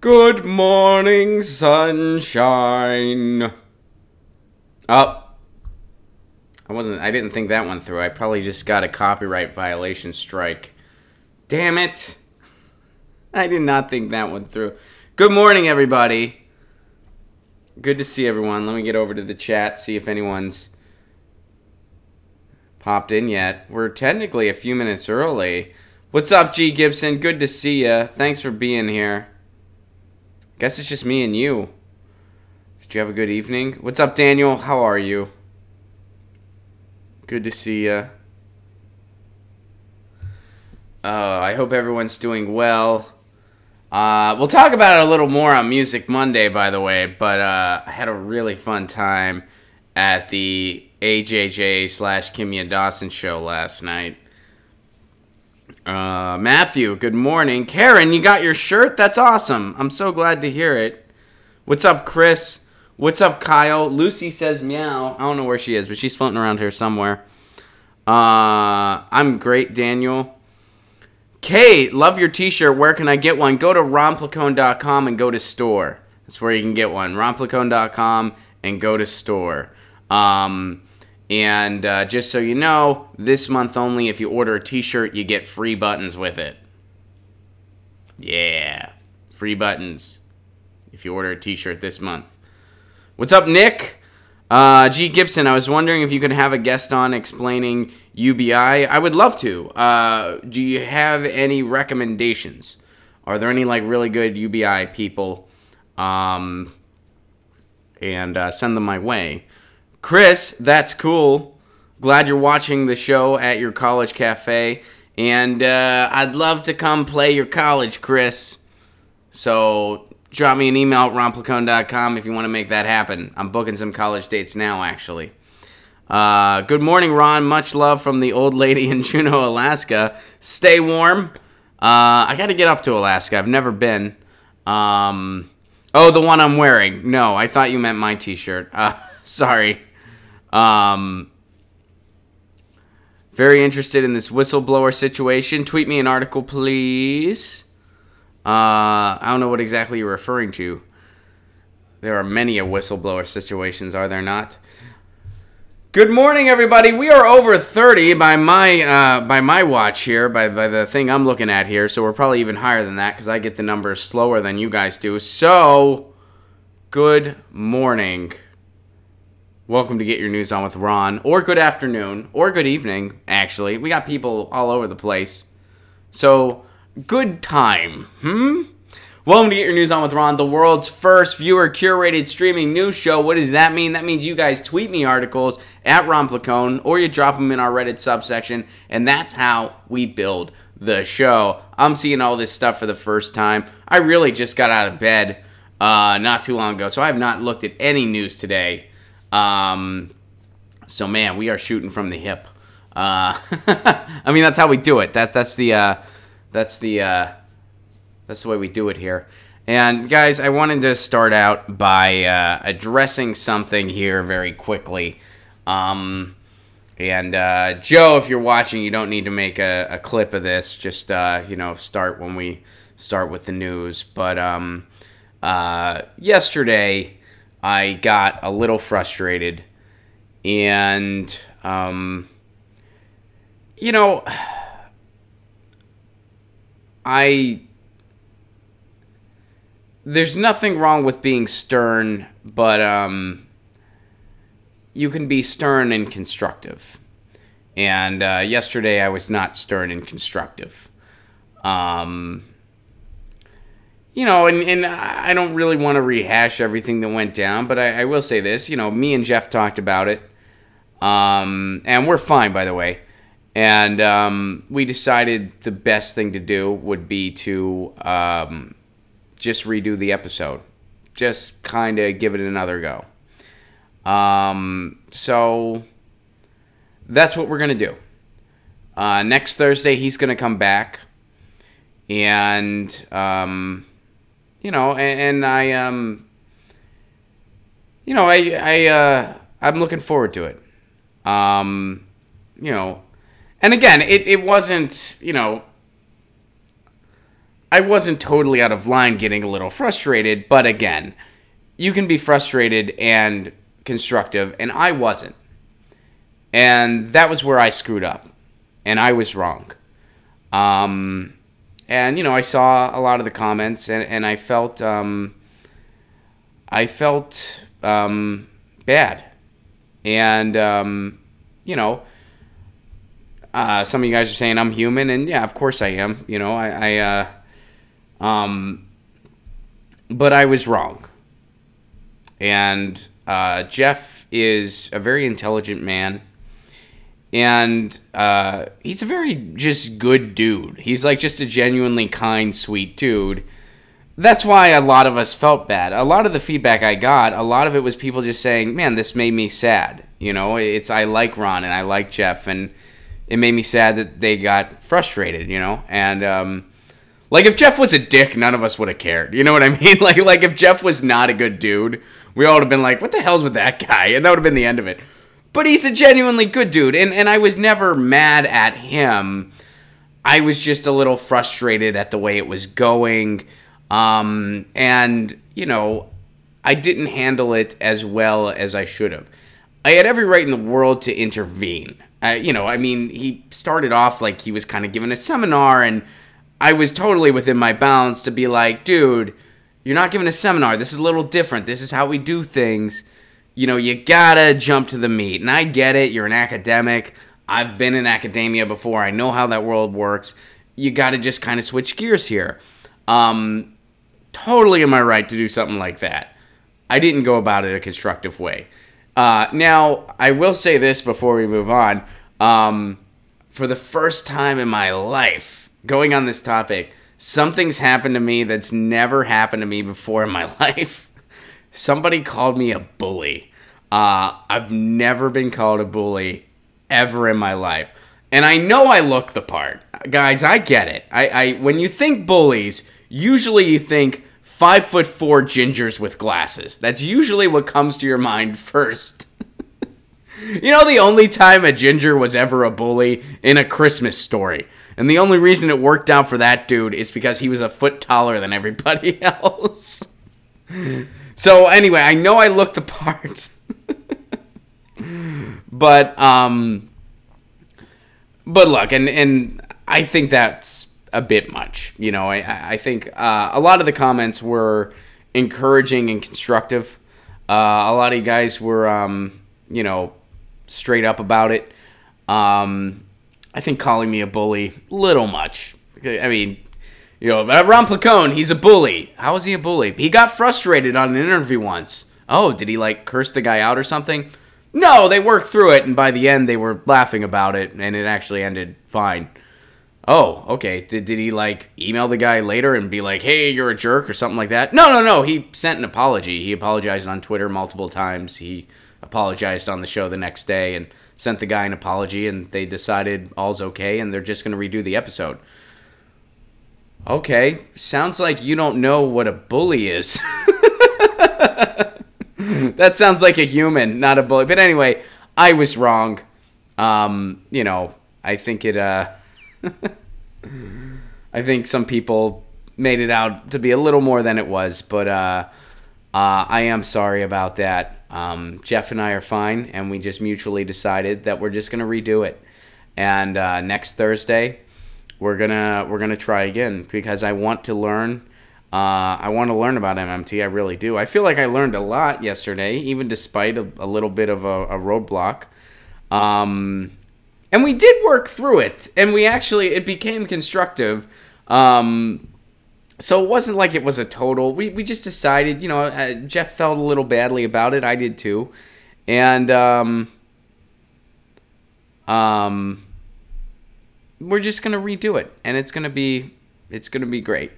Good morning, sunshine. Oh, I didn't think that one through. I probably just got a copyright violation strike. Damn it. I did not think that one through. Good morning, everybody. Good to see everyone. Let me get over to the chat, see if anyone's popped in yet. We're technically a few minutes early. What's up, G. Gibson? Good to see ya. Thanks for being here. Guess it's just me and you. Did you have a good evening? What's up, Daniel? How are you? Good to see ya. I hope everyone's doing well. We'll talk about it a little more on Music Monday, by the way, but I had a really fun time at the AJJ/Kimya Dawson show last night. Matthew, good morning. Karen, you got your shirt? That's awesome. I'm so glad to hear it. What's up, Chris? What's up, Kyle? Lucy says meow. I don't know where she is, but she's floating around here somewhere. I'm great, Daniel. Kate, love your t-shirt. Where can I get one? Go to romplicone.com and go to store. That's where you can get one. romplicone.com and go to store. And just so you know, this month only, if you order a t-shirt, you get free buttons with it. Yeah, free buttons if you order a t-shirt this month. What's up, Nick? G. Gibson, I was wondering if you could have a guest on explaining UBI. I would love to. Do you have any recommendations? Are there any really good UBI people? And send them my way. Chris, that's cool. Glad you're watching the show at your college cafe. And I'd love to come play your college, Chris. So drop me an email at romplicone.com if you want to make that happen. I'm booking some college dates now, actually. Good morning, Ron. Much love from the old lady in Juneau, Alaska. Stay warm. I got to get up to Alaska. I've never been. Oh, the one I'm wearing. No, I thought you meant my t-shirt. Sorry. Very interested in this whistleblower situation. Tweet me an article, please. I don't know what exactly you're referring to. There are many a whistleblower situations, are there not? Good morning, everybody. We are over 30 by my watch here, by the thing I'm looking at here. So we're probably even higher than that because I get the numbers slower than you guys do. So, good morning. Welcome to Get Your News On with Ron, or good afternoon, or good evening, actually. We got people all over the place. So, good time, Welcome to Get Your News On with Ron, the world's first viewer-curated streaming news show. What does that mean? That means you guys tweet me articles at Romplicone, or you drop them in our Reddit subsection, and that's how we build the show. I'm seeing all this stuff for the first time. I really just got out of bed not too long ago, so I have not looked at any news today. So man, we are shooting from the hip. I mean, that's how we do it. That's the way we do it here. And guys, I wanted to start out by addressing something here very quickly. And Joe, if you're watching, you don't need to make a clip of this. Just start when we start with the news. But yesterday, I got a little frustrated, and there's nothing wrong with being stern, but you can be stern and constructive. And yesterday I was not stern and constructive. And I don't really want to rehash everything that went down, but I will say this. Me and Jeff talked about it, and we're fine, by the way. And we decided the best thing to do would be to just redo the episode. Just kind of give it another go. So that's what we're going to do. Next Thursday, he's going to come back. And, I'm looking forward to it. And again, it wasn't, I wasn't totally out of line getting a little frustrated, but again, you can be frustrated and constructive, and I wasn't. And that was where I screwed up, and I was wrong. And, I saw a lot of the comments, and I felt bad. And, some of you guys are saying I'm human, and yeah, of course I am. But I was wrong. And Jeff is a very intelligent man. And he's a very just good dude. He's like just a genuinely kind, sweet dude. That's why a lot of us felt bad. A lot of the feedback I got, a lot of it was people just saying, man, this made me sad. I like Ron and I like Jeff, and it made me sad that they got frustrated, And like if Jeff was a dick, none of us would have cared. You know what I mean? Like if Jeff was not a good dude, we all would have been like, what the hell's with that guy? And that would have been the end of it. But he's a genuinely good dude, and I was never mad at him. I was just a little frustrated at the way it was going, and, I didn't handle it as well as I should have. I had every right in the world to intervene. He started off like he was kind of giving a seminar, and I was totally within my bounds to be like, dude, you're not giving a seminar. This is a little different. This is how we do things. You gotta jump to the meat. And I get it. You're an academic. I've been in academia before. I know how that world works. You gotta just kind of switch gears here. Totally am I right to do something like that. I didn't go about it a constructive way. Now, I will say this before we move on. For the first time in my life, going on this topic, something's happened to me that's never happened to me before in my life. Somebody called me a bully. I've never been called a bully ever in my life. And I know I look the part. Guys, I get it. When you think bullies, usually you think 5'4" gingers with glasses. That's usually what comes to your mind first. The only time a ginger was ever a bully? In A Christmas Story. And the only reason it worked out for that dude is because he was a foot taller than everybody else. So anyway, I know I look the part, but look, and I think that's a bit much. I think a lot of the comments were encouraging and constructive. A lot of you guys were, straight up about it. I think calling me a bully, little much. I mean, Ron Placone, he's a bully. How is he a bully? He got frustrated on an interview once. Oh, did he, curse the guy out or something? No, they worked through it, and by the end, they were laughing about it, and it actually ended fine. Oh, okay. Did he, email the guy later and be like, hey, you're a jerk, or something like that? No. He sent an apology. He apologized on Twitter multiple times. He apologized on the show the next day and sent the guy an apology, and they decided all's okay, and they're just going to redo the episode. Okay, sounds like you don't know what a bully is. That sounds like a human, not a bully. But anyway, I was wrong. I think it, I think some people made it out to be a little more than it was. But I am sorry about that. Jeff and I are fine, and we just mutually decided that we're just going to redo it. And next Thursday, we're gonna try again because I want to learn. I want to learn about MMT. I really do. I feel like I learned a lot yesterday, even despite a little bit of a roadblock. And we did work through it, and it became constructive. So it wasn't like it was a total. We just decided, Jeff felt a little badly about it. I did too, and we're just gonna redo it, and it's gonna be great.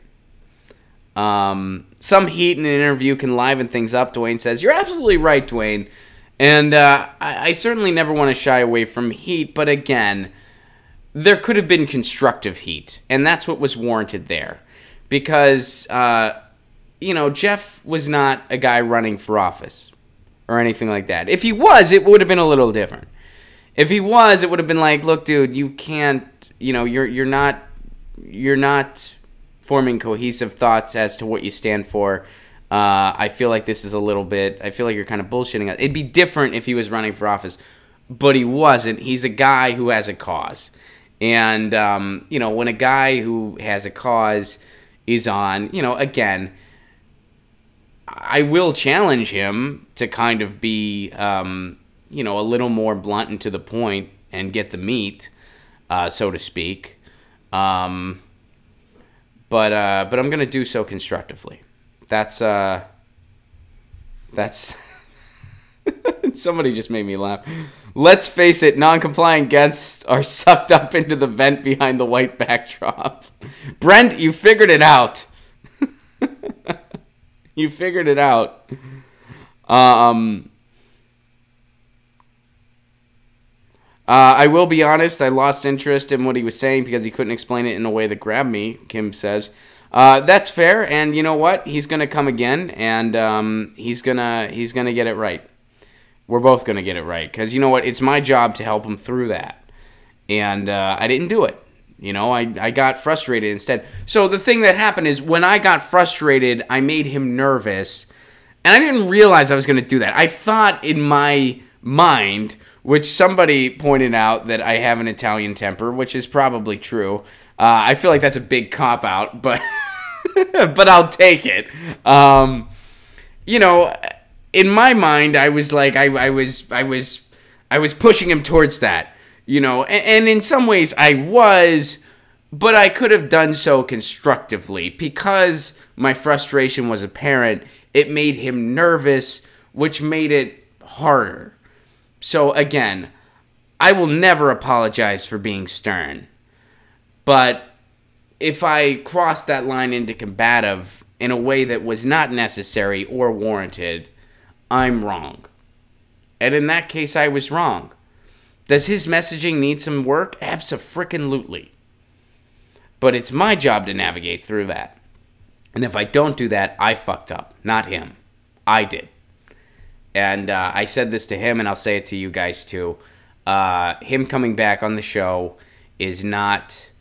Some heat in an interview can liven things up. Dwayne says, you're absolutely right, Dwayne. And I certainly never want to shy away from heat, but again, there could have been constructive heat, and that's what was warranted there. Because, Jeff was not a guy running for office or anything like that. If he was, it would have been a little different. If he was, it would have been like, look, dude, you can't, you're not forming cohesive thoughts as to what you stand for. I feel like this is a little bit, I feel like you're kind of bullshitting. It'd be different if he was running for office, but he wasn't. He's a guy who has a cause. And, when a guy who has a cause is on, again, I will challenge him to kind of be, a little more blunt and to the point and get the meat, so to speak. But I'm going to do so constructively. That's somebody just made me laugh. Let's face it, non-compliant guests are sucked up into the vent behind the white backdrop. Brent, you figured it out. You figured it out. I will be honest, I lost interest in what he was saying because he couldn't explain it in a way that grabbed me, Kim says. That's fair, and you know what? He's going to come again, and he's gonna get it right. We're both going to get it right, because you know what? It's my job to help him through that, and I didn't do it. I got frustrated instead. So the thing that happened is when I got frustrated, I made him nervous, and I didn't realize I was going to do that. I thought in my mind, which somebody pointed out that I have an Italian temper, which is probably true. I feel like that's a big cop-out, but but I'll take it. In my mind, I was like, I was pushing him towards that, and in some ways I was, but I could have done so constructively because my frustration was apparent. It made him nervous, which made it harder. So again, I will never apologize for being stern, but if I crossed that line into combative in a way that was not necessary or warranted, I'm wrong. And in that case, I was wrong. Does his messaging need some work? Abso-frickin-lutely. But it's my job to navigate through that. And if I don't do that, I fucked up. Not him. I did. And I said this to him, and I'll say it to you guys too. Him coming back on the show is not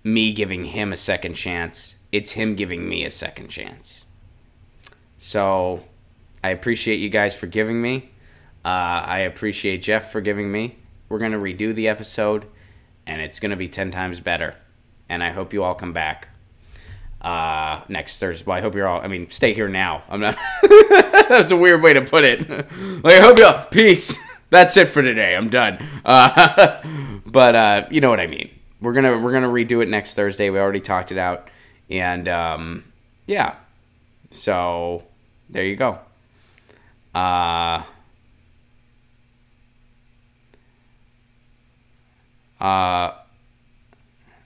me giving him a second chance. It's him giving me a second chance. So I appreciate you guys for giving me. I appreciate Jeff for giving me. We're going to redo the episode, and it's going to be 10 times better. And I hope you all come back next Thursday. Well, I hope you're all, stay here now. I'm not, that's a weird way to put it. I hope you all, peace. That's it for today. I'm done. But you know what I mean. We're gonna redo it next Thursday. We already talked it out. And yeah. So there you go.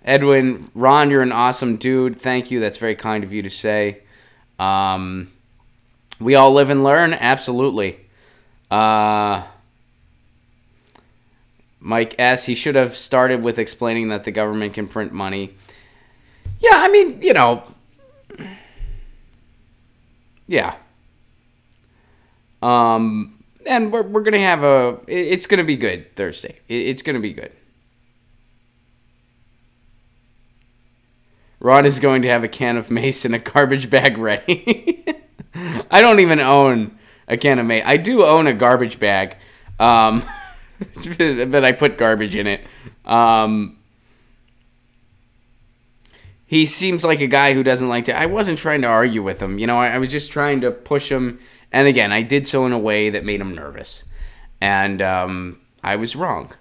Edwin, Ron, you're an awesome dude. Thank you. That's very kind of you to say. We all live and learn. Absolutely. Mike S., he should have started with explaining that the government can print money. Yeah, yeah. And we're going to have it's going to be good Thursday. It's going to be good. Ron is going to have a can of mace and a garbage bag ready. I don't even own a can of mace. I do own a garbage bag, but I put garbage in it. He seems like a guy who doesn't like to... I wasn't trying to argue with him. I was just trying to push him. And again, I did so in a way that made him nervous. And I was wrong.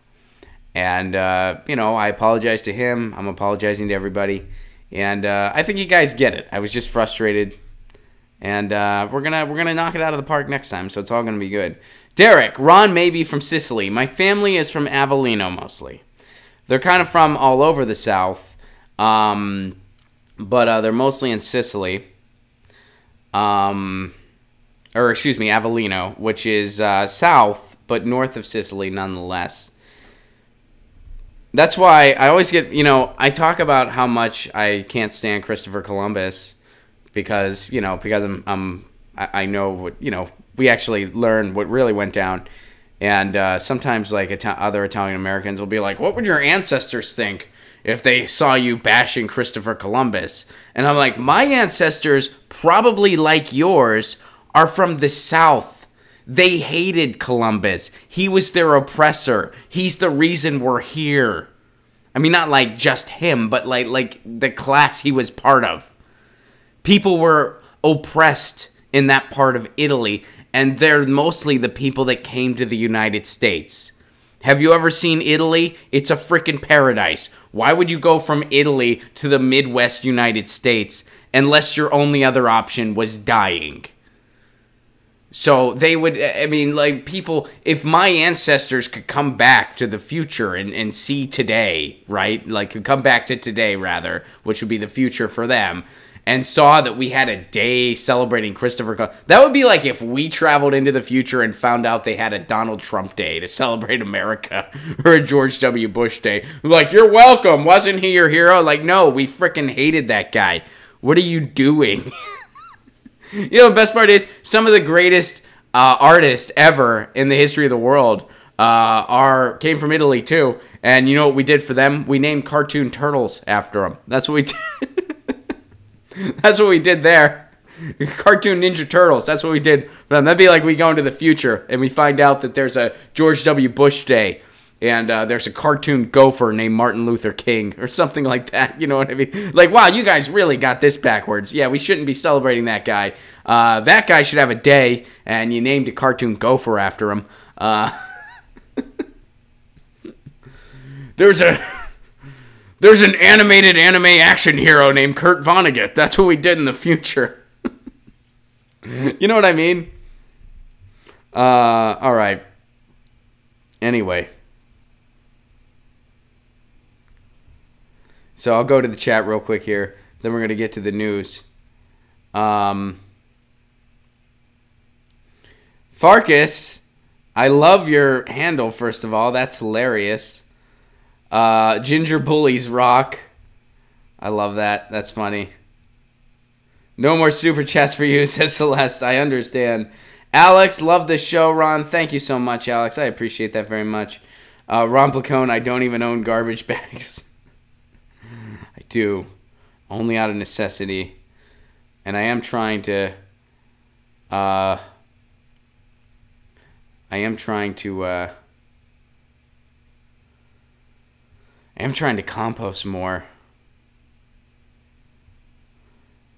And, I apologize to him. I'm apologizing to everybody. And I think you guys get it. I was just frustrated. And we're gonna knock it out of the park next time, so it's all going to be good. Derek, Ron may be from Sicily. My family is from Avellino, mostly. They're kind of from all over the South, but they're mostly in Sicily. Avellino, which is south, but north of Sicily nonetheless. That's why I always get, I talk about how much I can't stand Christopher Columbus because I know what, we actually learn what really went down. And sometimes, like, other Italian Americans will be like, what would your ancestors think? if they saw you bashing Christopher Columbus. And I'm like, my ancestors, probably like yours, are from the South. They hated Columbus. He was their oppressor. He's the reason we're here. I mean, not like just him, but like the class he was part of. People were oppressed in that part of Italy, and they're mostly the people that came to the United States. Have you ever seen Italy? It's a freaking paradise. Why would you go from Italy to the Midwest United States unless your only other option was dying? So they would, I mean, like, people, if my ancestors could come back to the future and see today, right? Like, could come back to today, rather, which would be the future for them, and saw that we had a day celebrating Christopher Columbus. That would be like if we traveled into the future and found out they had a Donald Trump Day to celebrate America, or a George W. Bush Day. Like, you're welcome. Wasn't he your hero? Like, no, we freaking hated that guy. What are you doing? You know, the best part is some of the greatest artists ever in the history of the world came from Italy, too. And you know what we did for them? We named cartoon turtles after them. That's what we did. That's what we did there. Cartoon Ninja Turtles. That's what we did for them. That'd be like we go into the future and we find out that there's a George W. Bush Day and there's a cartoon gopher named Martin Luther King or something like that. You know what I mean? Like, wow, you guys really got this backwards. Yeah, we shouldn't be celebrating that guy. That guy should have a day, and you named a cartoon gopher after him. There's an animated anime action hero named Kurt Vonnegut. That's what we did in the future. You know what I mean? All right. Anyway. So I'll go to the chat real quick here. Then we're going to get to the news. Farkas, I love your handle, first of all. That's hilarious. Ginger Bullies rock. I love that. That's funny. No more super chats for you, says Celeste. I understand. Alex, love the show, Ron. Thank you so much, Alex. I appreciate that very much. Ron Placone, I don't even own garbage bags. I do. Only out of necessity. And I am trying to... I am trying to compost more.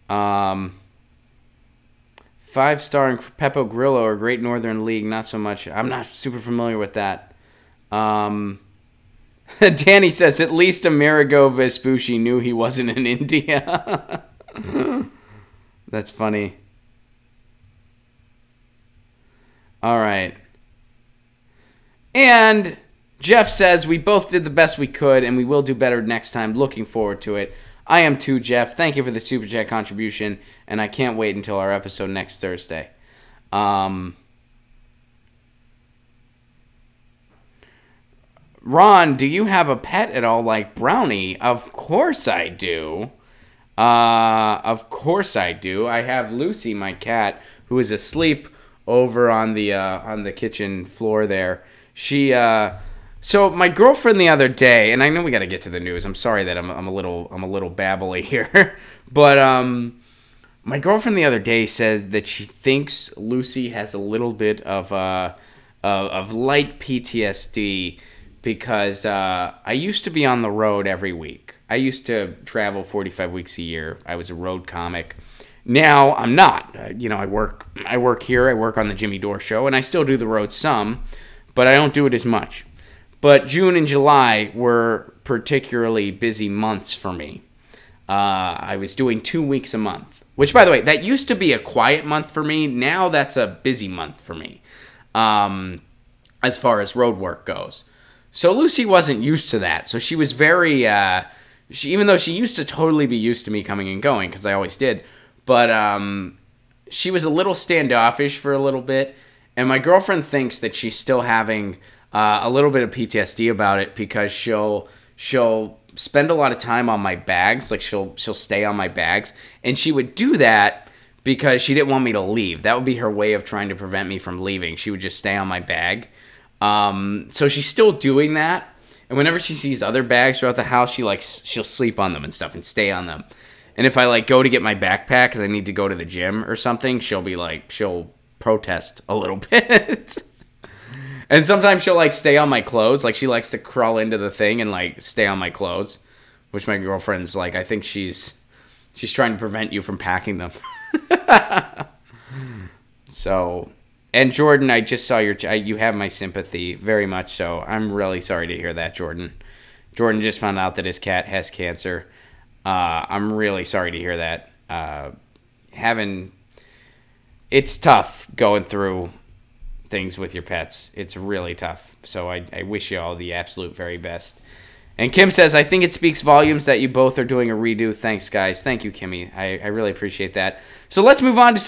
5-star and Peppo Grillo or Great Northern League, not so much. I'm not super familiar with that. Danny says, at least Amerigo Vespucci knew he wasn't in India. That's funny. All right. And Jeff says, we both did the best we could, and we will do better next time. Looking forward to it. I am too, Jeff. Thank you for the Super Chat contribution, and I can't wait until our episode next Thursday. Ron, do you have a pet at all like Brownie? Of course I do. Of course I do. I have Lucy, my cat, who is asleep over on the kitchen floor there. She... So my girlfriend the other day, and I know we got to get to the news. I'm sorry that I'm a little babbly here, but my girlfriend the other day says that she thinks Lucy has a little bit of light PTSD because I used to be on the road every week. I used to travel 45 weeks a year. I was a road comic. Now I'm not. I work here. I work on the Jimmy Dore Show, and I still do the road some, but I don't do it as much. But June and July were particularly busy months for me. I was doing 2 weeks a month, which, by the way, that used to be a quiet month for me. Now that's a busy month for me, as far as road work goes. So Lucy wasn't used to that. So she was very, even though she used to totally be used to me coming and going, because I always did, but she was a little standoffish for a little bit. And my girlfriend thinks that she's still having... a little bit of PTSD about it because she'll spend a lot of time on my bags, like she'll stay on my bags, and she would do that because she didn't want me to leave. That would be her way of trying to prevent me from leaving. She would just stay on my bag. So she's still doing that, And whenever she sees other bags throughout the house, she'll sleep on them and stuff and stay on them. And if I like go to get my backpack because I need to go to the gym or something, she'll protest a little bit. And sometimes she'll like stay on my clothes. Like she likes to crawl into the thing and like stay on my clothes, which my girlfriend's like, I think she's trying to prevent you from packing them. So, and Jordan, I just saw you have my sympathy very much so. I'm really sorry to hear that, Jordan. Jordan just found out that his cat has cancer. I'm really sorry to hear that. It's tough going through things with your pets. It's really tough. So I wish you all the absolute very best. And Kim says, I think it speaks volumes that you both are doing a redo. Thanks, guys. Thank you, Kimmy. I really appreciate that. So let's move on to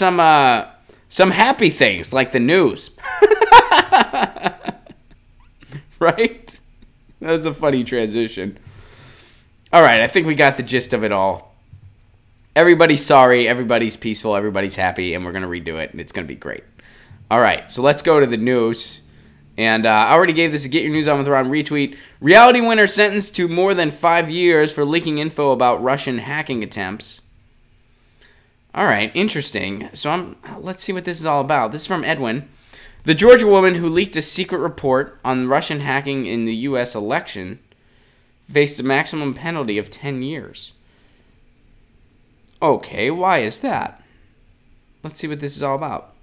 some happy things, like the news. Right? That was a funny transition. All right, I think we got the gist of it all. Everybody's sorry, everybody's peaceful, everybody's happy, and we're going to redo it, and it's going to be great. All right, so let's go to the news. And I already gave this a Get Your News On With Ron retweet. Reality winner sentenced to more than 5 years for leaking info about Russian hacking attempts. All right, interesting. So let's see what this is all about. This is from Edwin. The Georgia woman who leaked a secret report on Russian hacking in the U.S. election faced a maximum penalty of 10 years. Okay, why is that? Let's see what this is all about.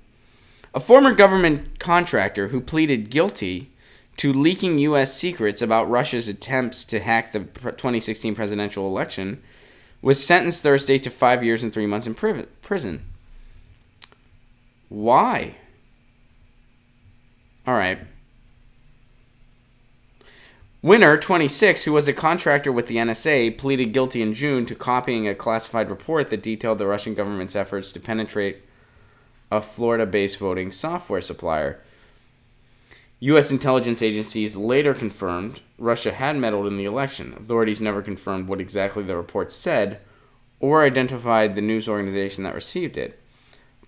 A former government contractor who pleaded guilty to leaking U.S. secrets about Russia's attempts to hack the 2016 presidential election was sentenced Thursday to 5 years and 3 months in prison. Why? All right. Winner, 26, who was a contractor with the NSA, pleaded guilty in June to copying a classified report that detailed the Russian government's efforts to penetrate a Florida-based voting software supplier. U.S. intelligence agencies later confirmed Russia had meddled in the election. Authorities never confirmed what exactly the report said or identified the news organization that received it.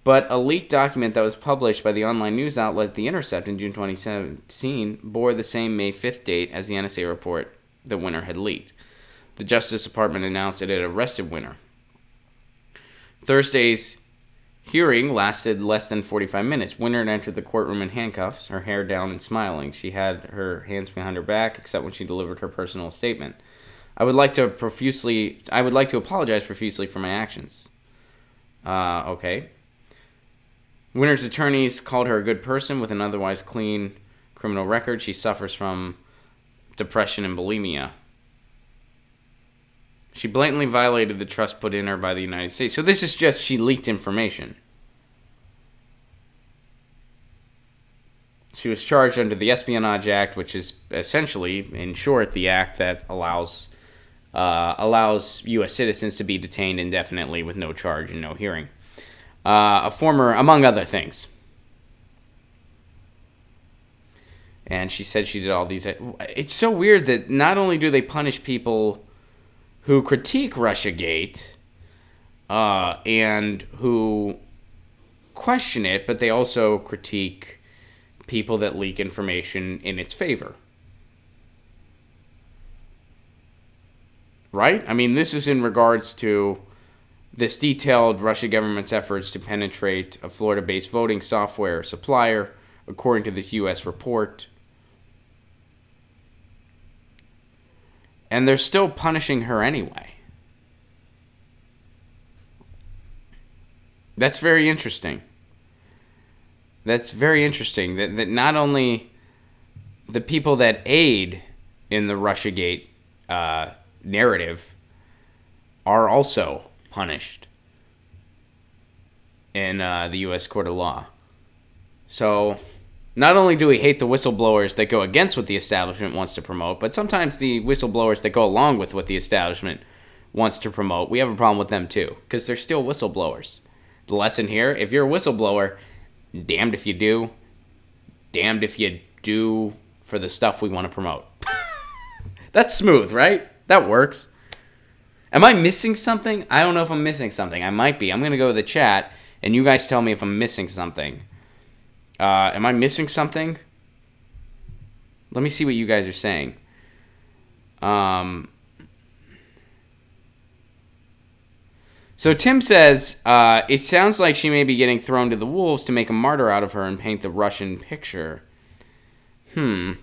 But a leaked document that was published by the online news outlet The Intercept in June 2017 bore the same May 5th date as the NSA report the winner had leaked. The Justice Department announced it had arrested Winner. Thursday's hearing lasted less than 45 minutes. Winner had entered the courtroom in handcuffs, her hair down and smiling. She had her hands behind her back, except when she delivered her personal statement. I would like to apologize profusely for my actions. Okay. Winner's attorneys called her a good person with an otherwise clean criminal record. She suffers from depression and bulimia. She blatantly violated the trust put in her by the United States. So this is just, she leaked information. She was charged under the Espionage Act, which is essentially, in short, the act that allows U.S. citizens to be detained indefinitely with no charge and no hearing. Among other things. And she said she did all these. It's so weird that not only do they punish people who critique Russiagate and who question it, but they also critique people that leak information in its favor. Right? I mean, this is in regards to this detailed Russian government's efforts to penetrate a Florida-based voting software supplier, according to this U.S. report. And they're still punishing her anyway. That's very interesting. That's very interesting that not only the people that aid in the Russiagate narrative are also punished in the U.S. Court of Law. So not only do we hate the whistleblowers that go against what the establishment wants to promote, but sometimes the whistleblowers that go along with what the establishment wants to promote, we have a problem with them too, because they're still whistleblowers. The lesson here, if you're a whistleblower, damned if you do, damned if you do for the stuff we want to promote. That's smooth, right? That works. Am I missing something? I don't know if I'm missing something. I might be. I'm going to go to the chat, and you guys tell me if I'm missing something. Am I missing something? Let me see what you guys are saying. So Tim says, it sounds like she may be getting thrown to the wolves to make a martyr out of her and paint the Russian picture. You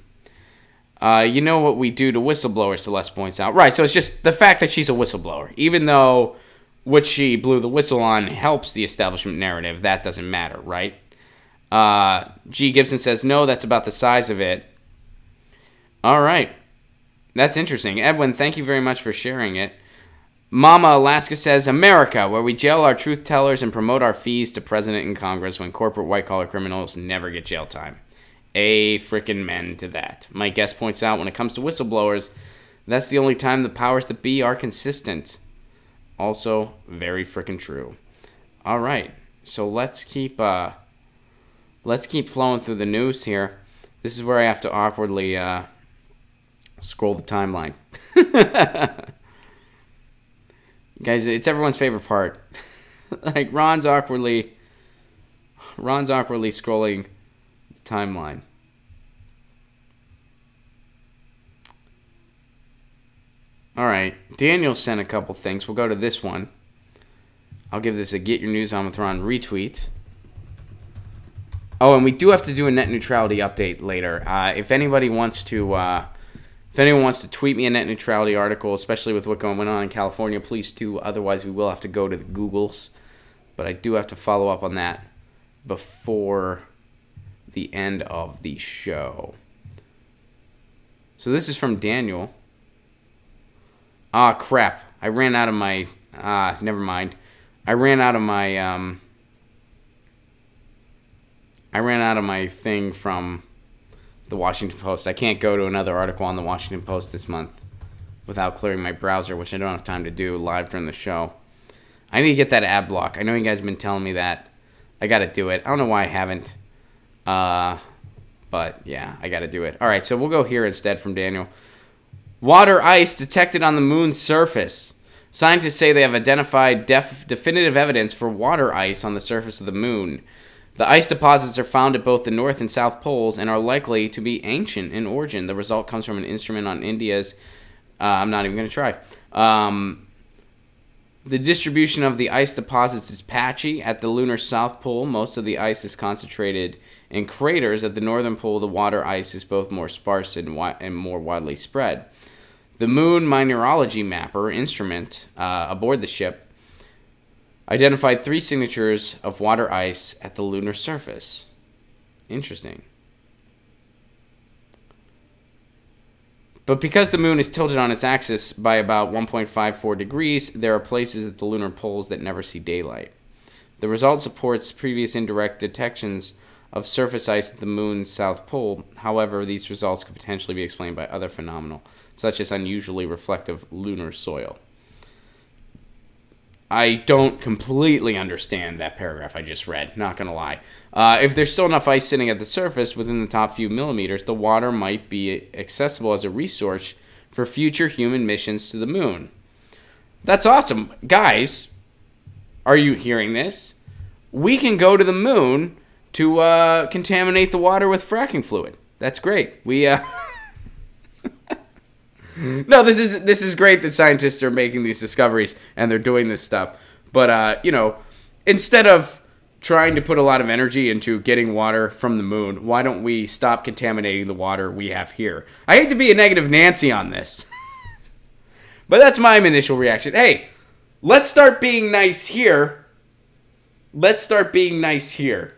know what we do to whistleblowers, Celeste points out. Right, so it's just the fact that she's a whistleblower. Even though what she blew the whistle on helps the establishment narrative, that doesn't matter, right? G. Gibson says, no, that's about the size of it. All right. That's interesting. Edwin, thank you very much for sharing it. Mama Alaska says, America, where we jail our truth tellers and promote our fees to president and Congress when corporate white-collar criminals never get jail time. A frickin' men to that. My guest points out, when it comes to whistleblowers, that's the only time the powers that be are consistent. Also, very frickin' true. All right, so let's keep flowing through the news here. This is where I have to awkwardly scroll the timeline. Guys, it's everyone's favorite part. Like Ron's awkwardly scrolling the timeline. All right, Daniel sent a couple things. We'll go to this one. I'll give this a Get Your News On With Ron retweet. Oh, and we do have to do a net neutrality update later. If anyone wants to tweet me a net neutrality article, especially with what's going on in California, please do. Otherwise, we will have to go to the Googles. But I do have to follow up on that before the end of the show. So this is from Daniel. Ah, crap. I ran out of my... never mind. I ran out of my thing from the Washington Post. I can't go to another article on the Washington Post this month without clearing my browser, which I don't have time to do live during the show. I need to get that ad block. I know you guys have been telling me that. I got to do it. I don't know why I haven't. But, yeah, I got to do it. All right, so we'll go here instead from Daniel. Water ice detected on the moon's surface. Scientists say they have identified definitive evidence for water ice on the surface of the moon. The ice deposits are found at both the North and South Poles and are likely to be ancient in origin. The result comes from an instrument on India's... I'm not even going to try. The distribution of the ice deposits is patchy. At the lunar South Pole, most of the ice is concentrated in craters. At the Northern Pole, the water ice is both more sparse and more widely spread. The Moon Mineralogy Mapper instrument aboard the ship identified 3 signatures of water ice at the lunar surface. Interesting. But because the moon is tilted on its axis by about 1.54 degrees, there are places at the lunar poles that never see daylight. The result supports previous indirect detections of surface ice at the moon's south pole. However, these results could potentially be explained by other phenomena, such as unusually reflective lunar soil. I don't completely understand that paragraph I just read, not going to lie. If there's still enough ice sitting at the surface within the top few millimeters, the water might be accessible as a resource for future human missions to the moon. That's awesome. Guys, are you hearing this? We can go to the moon to contaminate the water with fracking fluid. That's great. No, this is great that scientists are making these discoveries and they're doing this stuff. But, instead of trying to put a lot of energy into getting water from the moon, why don't we stop contaminating the water we have here? I hate to be a negative Nancy on this, but that's my initial reaction. Hey, let's start being nice here. Let's start being nice here.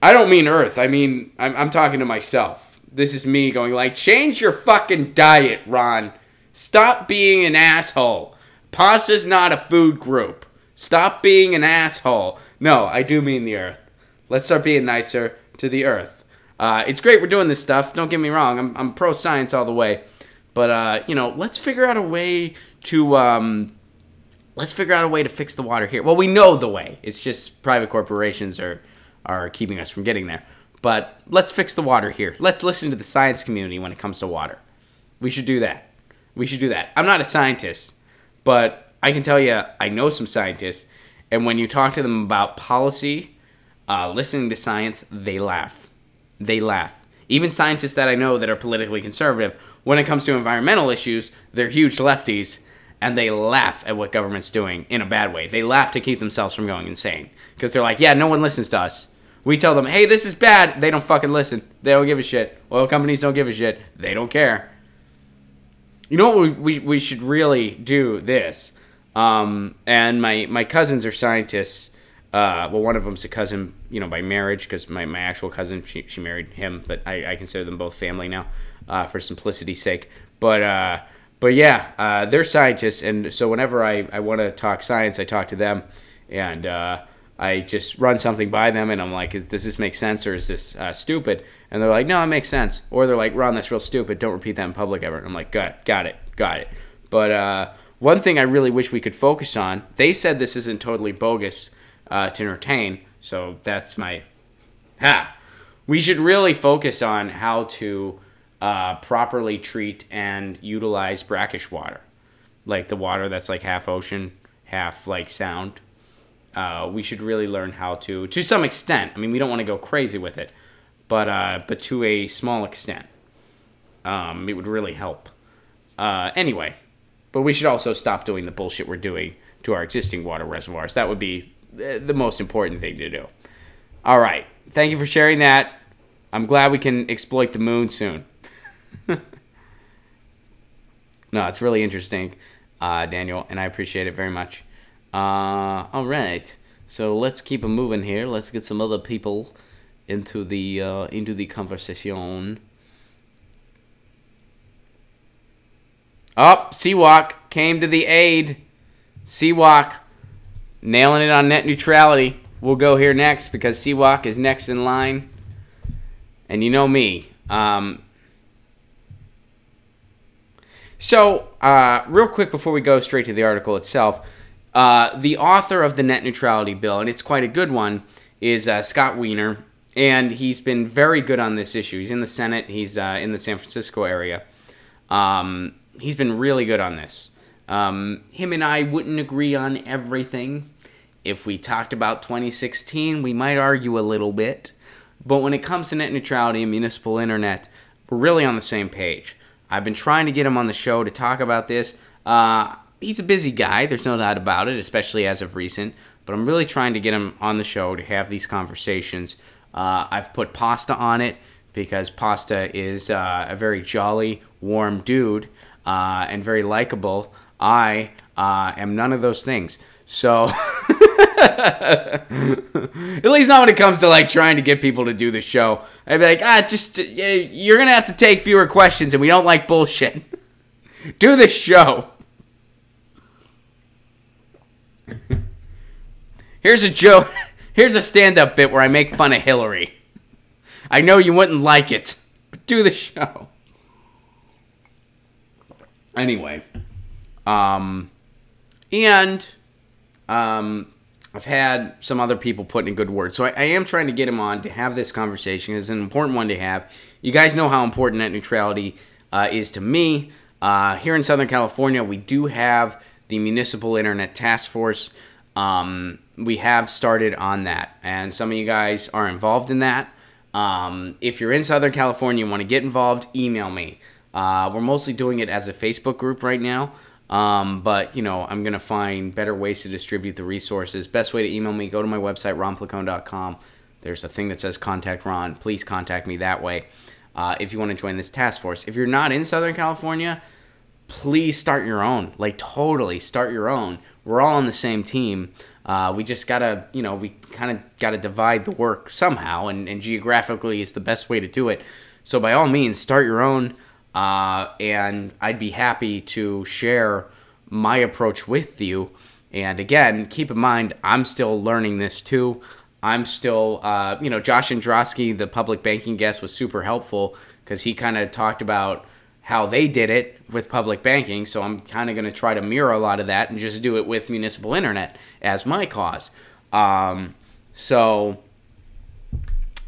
I don't mean Earth. I mean, I'm talking to myself. This is me going like, change your fucking diet, Ron. Stop being an asshole. Pasta's not a food group. Stop being an asshole. No, I do mean the Earth. Let's start being nicer to the Earth. It's great we're doing this stuff. Don't get me wrong. I'm pro-science all the way. But, let's figure out a way to... Let's figure out a way to fix the water here. Well, we know the way. It's just private corporations are keeping us from getting there. But let's fix the water here. Let's listen to the science community when it comes to water. We should do that. I'm not a scientist, but I can tell you I know some scientists. And when you talk to them about policy, listening to science, they laugh. Even scientists that I know that are politically conservative, when it comes to environmental issues, they're huge lefties, and they laugh at what government's doing in a bad way. They laugh to keep themselves from going insane. Because they're like, yeah, no one listens to us. We tell them, hey, this is bad. They don't fucking listen. They don't give a shit. Oil companies don't give a shit. They don't care. You know what we should really do this? And my cousins are scientists. Well, one of them's a cousin, by marriage, because my actual cousin, she married him, but I consider them both family now, for simplicity's sake. But yeah, they're scientists, and so whenever I want to talk science, I talk to them, and I just run something by them, and I'm like, does this make sense, or is this stupid? And they're like, no, it makes sense. Or they're like, Ron, that's real stupid. Don't repeat that in public ever. And I'm like, got it. But one thing I really wish we could focus on, they said this isn't totally bogus to entertain, so that's my... We should really focus on how to properly treat and utilize brackish water. Like the water that's like half ocean, half like sound. We should really learn how to some extent. I mean, we don't want to go crazy with it, but to a small extent. It would really help. Anyway, but we should also stop doing the bullshit we're doing to our existing water reservoirs. That would be the most important thing to do. All right. Thank you for sharing that. I'm glad we can exploit the moon soon. No, it's really interesting, Daniel, and I appreciate it very much. All right. So let's keep it moving here. Let's get some other people into the conversation. Oh, Seawalk came to the aid. Seawalk nailing it on net neutrality. We'll go here next because Seawalk is next in line. And you know me. So, real quick before we go straight to the article itself, the author of the net neutrality bill, and it's quite a good one, is Scott Wiener. And he's been very good on this issue. He's in the Senate. He's in the San Francisco area. He's been really good on this. Him and I wouldn't agree on everything. If we talked about 2016, we might argue a little bit. But when it comes to net neutrality and municipal internet, we're really on the same page. I've been trying to get him on the show to talk about this. He's a busy guy, there's no doubt about it, especially as of recent. But I'm really trying to get him on the show to have these conversations. I've put Pasta on it because Pasta is a very jolly, warm dude and very likable. I am none of those things. So, at least not when it comes to like trying to get people to do the show. I'd be like, you're going to have to take fewer questions and we don't like bullshit. Do the show. Here's a joke. Here's a stand-up bit where I make fun of Hillary. I know you wouldn't like it, but do the show. Anyway, I've had some other people put in a good word. So I am trying to get him on to have this conversation. It's an important one to have. You guys know how important net neutrality is to me. Here in Southern California, we do have the Municipal Internet Task Force. We have started on that, and some of you guys are involved in that. If you're in Southern California and want to get involved, email me. We're mostly doing it as a Facebook group right now, but, I'm going to find better ways to distribute the resources. Best way to email me, go to my website, ronplacone.com. There's a thing that says Contact Ron. Please contact me that way if you want to join this task force. If you're not in Southern California, please start your own. Like, totally start your own. We're all on the same team. We just gotta, we kind of gotta divide the work somehow, and geographically is the best way to do it. So by all means, start your own, and I'd be happy to share my approach with you. And again, keep in mind, I'm still learning this too. I'm still, Josh Androsky, the public banking guest, was super helpful because he kind of talked about how they did it with public banking, so I'm kind of going to try to mirror a lot of that and just do it with municipal internet as my cause. So,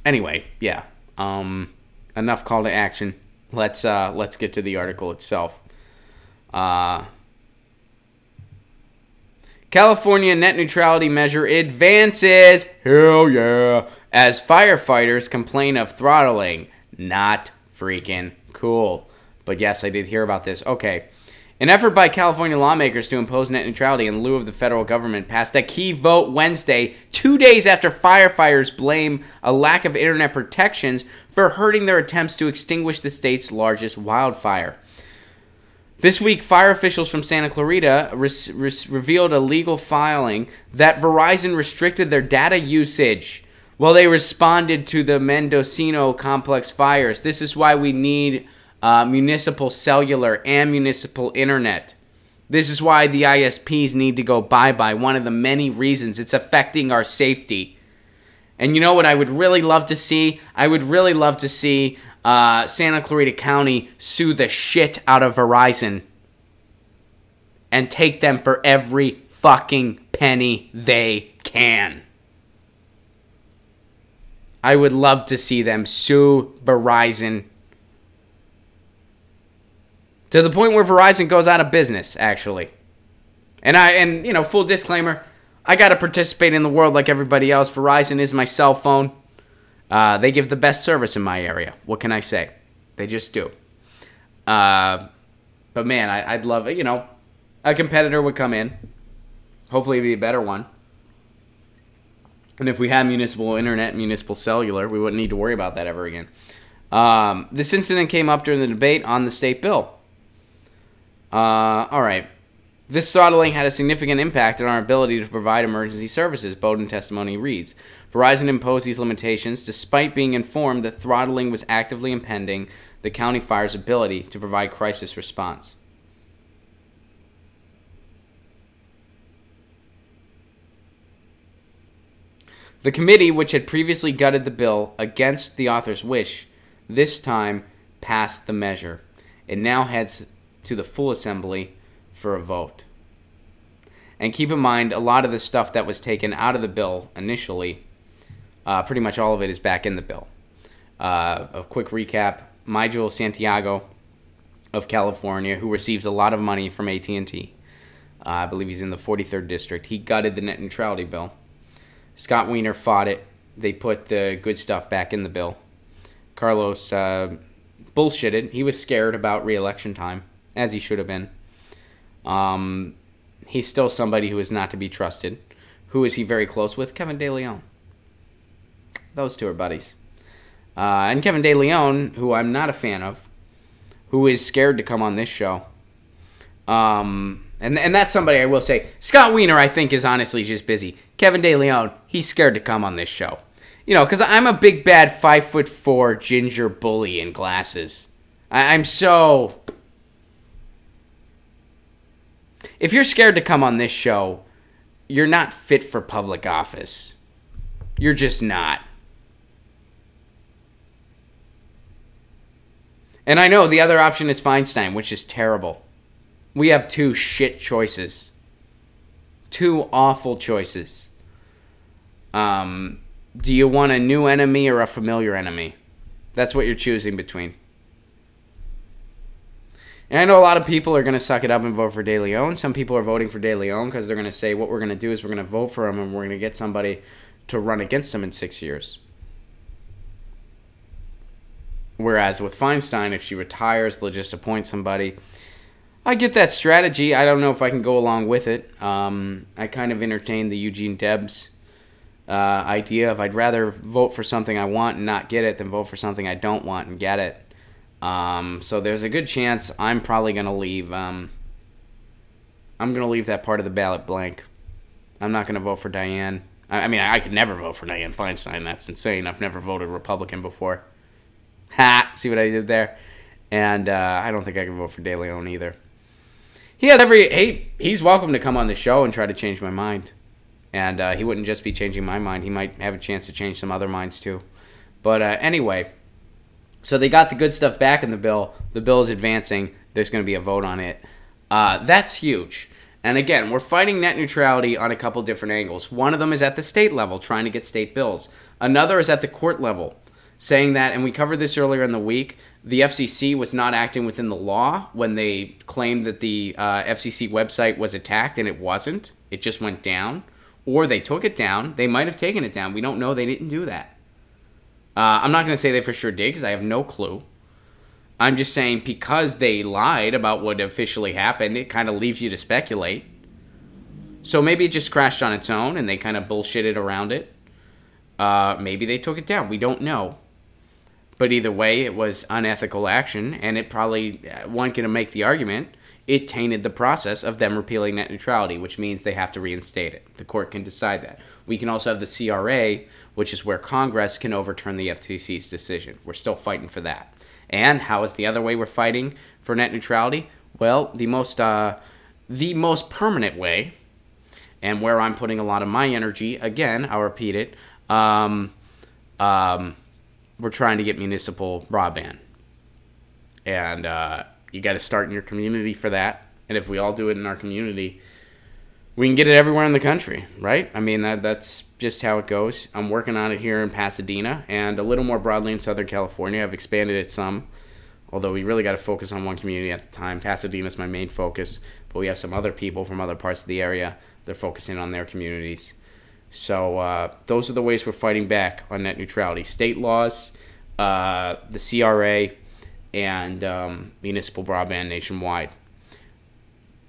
anyway, yeah. Enough call to action. Let's get to the article itself. California net neutrality measure advances. Hell yeah. As firefighters complain of throttling. Not freaking cool. But yes, I did hear about this. Okay. An effort by California lawmakers to impose net neutrality in lieu of the federal government passed a key vote Wednesday, 2 days after firefighters blame a lack of internet protections for hurting their attempts to extinguish the state's largest wildfire. This week, fire officials from Santa Clarita revealed a legal filing that Verizon restricted their data usage while they responded to the Mendocino complex fires. This is why we need municipal cellular and municipal internet. This is why the ISPs need to go bye-bye. One of the many reasons. It's affecting our safety. And you know what I would really love to see? I would really love to see Santa Clarita County sue the shit out of Verizon and take them for every fucking penny they can. I would love to see them sue Verizon to the point where Verizon goes out of business, actually. And you know, full disclaimer, I got to participate in the world like everybody else. Verizon is my cell phone. They give the best service in my area. What can I say? They just do. But man, I'd love it. You know, a competitor would come in. Hopefully it'd be a better one. And if we had municipal internet, municipal cellular, we wouldn't need to worry about that ever again. This incident came up during the debate on the state bill. All right. This throttling had a significant impact on our ability to provide emergency services, Bowden testimony reads. Verizon imposed these limitations despite being informed that throttling was actively impeding the county fire's ability to provide crisis response. The committee, which had previously gutted the bill against the author's wish, this time passed the measure. It now heads to the full assembly for a vote. And keep in mind, a lot of the stuff that was taken out of the bill initially, pretty much all of it is back in the bill. A quick recap, Miguel Santiago of California, who receives a lot of money from AT&T, I believe he's in the 43rd district, he gutted the net neutrality bill. Scott Wiener fought it. They put the good stuff back in the bill. Carlos bullshitted. He was scared about re-election time, as he should have been. He's still somebody who is not to be trusted. Who is he very close with? Kevin De Leon. Those two are buddies. And Kevin De Leon, who I'm not a fan of, who is scared to come on this show. And that's somebody I will say. Scott Wiener, I think, is honestly just busy. Kevin De Leon, he's scared to come on this show. You know, because I'm a big, bad 5'4" ginger bully in glasses. I'm so... If you're scared to come on this show, you're not fit for public office. You're just not. And I know the other option is Feinstein, which is terrible. We have two shit choices. Two awful choices. Do you want a new enemy or a familiar enemy? That's what you're choosing between. And I know a lot of people are going to suck it up and vote for De Leon. Some people are voting for De Leon because they're going to say what we're going to do is we're going to vote for him and we're going to get somebody to run against him in 6 years. Whereas with Feinstein, if she retires, they'll just appoint somebody. I get that strategy. I don't know if I can go along with it. I kind of entertain the Eugene Debs idea of I'd rather vote for something I want and not get it than vote for something I don't want and get it. So there's a good chance I'm probably going to leave. I'm going to leave that part of the ballot blank. I'm not going to vote for Dianne. I mean, I could never vote for Dianne Feinstein. That's insane. I've never voted Republican before. Ha! See what I did there? And I don't think I can vote for De Leon either. He has he's welcome to come on the show and try to change my mind. And he wouldn't just be changing my mind. He might have a chance to change some other minds too. But anyway, so they got the good stuff back in the bill. The bill is advancing. There's going to be a vote on it. That's huge. And again, we're fighting net neutrality on a couple different angles. One of them is at the state level, trying to get state bills. Another is at the court level, saying that, and we covered this earlier in the week, the FCC was not acting within the law when they claimed that the FCC website was attacked, and it wasn't. It just went down. Or they took it down. They might have taken it down. We don't know. They didn't do that. I'm not going to say they for sure did because I have no clue. I'm just saying because they lied about what officially happened, it kind of leaves you to speculate. So maybe it just crashed on its own and they kind of bullshitted around it. Maybe they took it down. We don't know. But either way, it was unethical action, and it probably, one can make the argument, it tainted the process of them repealing net neutrality, which means they have to reinstate it. The court can decide that. We can also have the CRA, which is where Congress can overturn the FTC's decision. We're still fighting for that. And how is the other way we're fighting for net neutrality? Well, the most permanent way, and where I'm putting a lot of my energy, again, I'll repeat it, we're trying to get municipal broadband. And you got to start in your community for that. And if we all do it in our community, we can get it everywhere in the country, right? I mean, that's just how it goes. I'm working on it here in Pasadena and a little more broadly in Southern California. I've expanded it some, although we really got to focus on one community at the time. Pasadena's my main focus, but we have some other people from other parts of the area. They're focusing on their communities. So those are the ways we're fighting back on net neutrality. State laws, the CRA, and municipal broadband nationwide.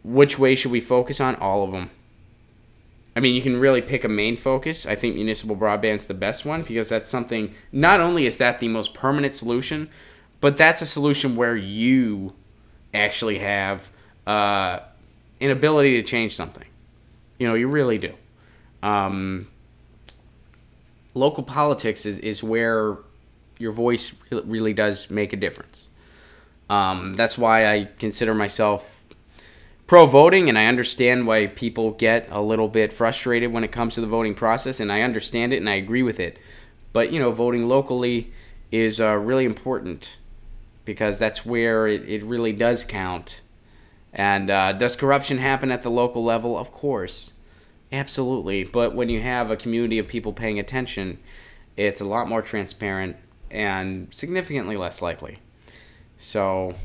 Which way should we focus on? All of them. I mean, you can really pick a main focus. I think municipal broadband's the best one because that's something, not only is that the most permanent solution, but that's a solution where you actually have an ability to change something. You know, you really do. Local politics is where your voice really does make a difference. That's why I consider myself pro-voting, and I understand why people get a little bit frustrated when it comes to the voting process, and I understand it and I agree with it. But, you know, voting locally is really important because that's where it really does count. And does corruption happen at the local level? Of course. Absolutely. But when you have a community of people paying attention, it's a lot more transparent and significantly less likely. So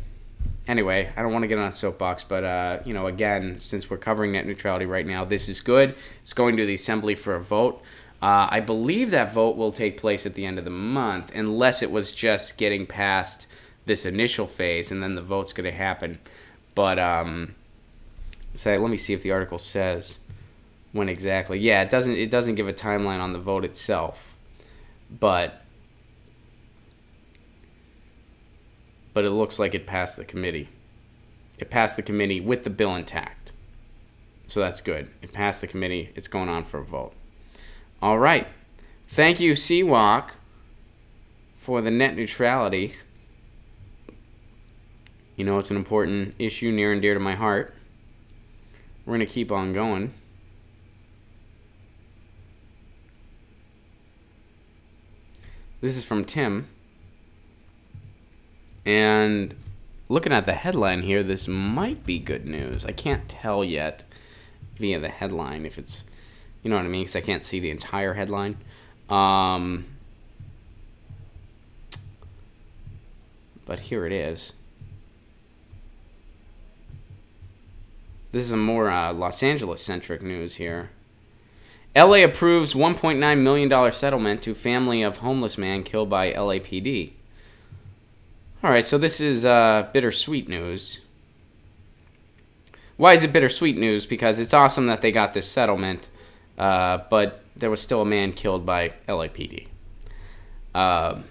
anyway, I don't want to get on a soapbox, but, you know, again, since we're covering net neutrality right now, this is good. It's going to the Assembly for a vote. I believe that vote will take place at the end of the month, unless it was just getting past this initial phase, and then the vote's going to happen. But, let me see if the article says when exactly. Yeah, it doesn't give a timeline on the vote itself, but it looks like it passed the committee. It passed the committee with the bill intact. So that's good. It passed the committee. It's going on for a vote. All right. Thank you, CWAC, for the net neutrality. You know, it's an important issue near and dear to my heart. We're going to keep on going. This is from Tim. And looking at the headline here, this might be good news. I can't tell yet via the headline if it's, you know what I mean, because I can't see the entire headline. But here it is. This is a more Los Angeles-centric news here. LA approves $1.9 million settlement to family of homeless man killed by LAPD. All right, so this is bittersweet news. Why is it bittersweet news? Because it's awesome that they got this settlement, but there was still a man killed by LAPD. I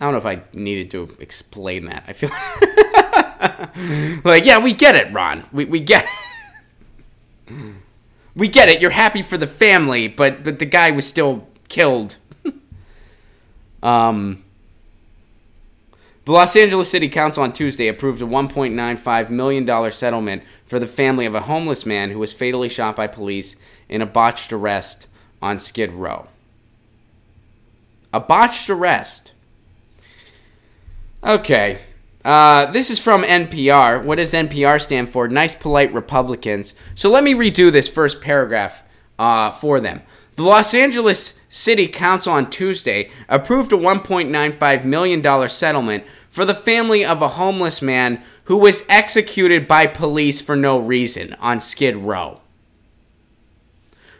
don't know if I needed to explain that. I feel like, yeah, we get it, Ron. We get it. We get it. You're happy for the family, but the guy was still killed. The Los Angeles City Council on Tuesday approved a $1.95 million settlement for the family of a homeless man who was fatally shot by police in a botched arrest on Skid Row. A botched arrest. Okay. This is from NPR. What does NPR stand for? Nice, polite Republicans. So let me redo this first paragraph for them. The Los Angeles City Council on Tuesday approved a $1.95 million settlement for the family of a homeless man who was executed by police for no reason on Skid Row.